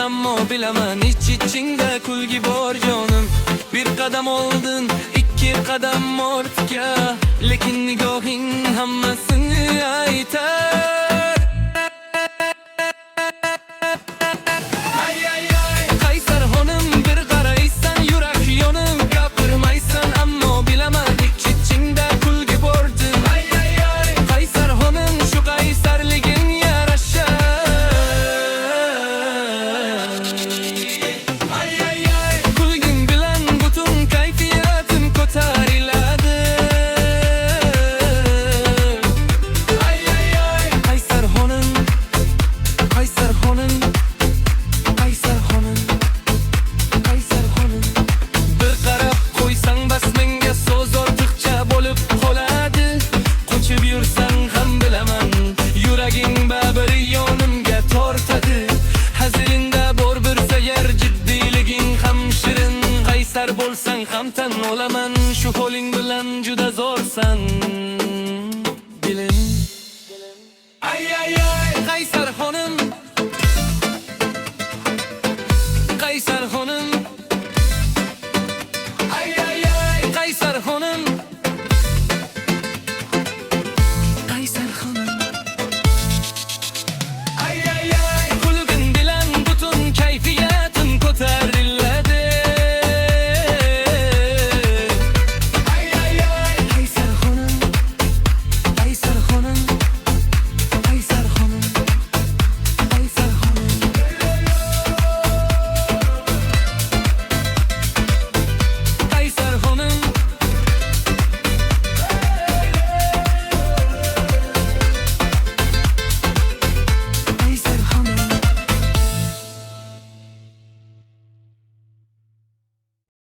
ammo bilaman ichingda kulgi bor jonim. Bir qadam oldin, ikki qadam ortga, lekin nigohing hammasini aytar. Qaysar xonim bir qaraysan yurak yonib, gapirmaysan ammo bilaman ichingda kulgi bordir. Qaysar xonim shu qaysarliging yarasha. Kulging bilan butun kayfiyatim ko'tariladi. Qaysar xonim, Qaysar xonim, Qaysar xonim, Qaysar xonim. Bir qarab qo'ysang bas menga so'z ortiqcha bo'lib qoladi. Qochib yursang ham bilaman yuraging baribir yonimga tortadi. Hazilingda bor bir sayar jiddiyliging ham shirin. Qaysar bo'lsang ham tan olaman, shu holing bilan juda zo'rsan dilim. Qaysar xonim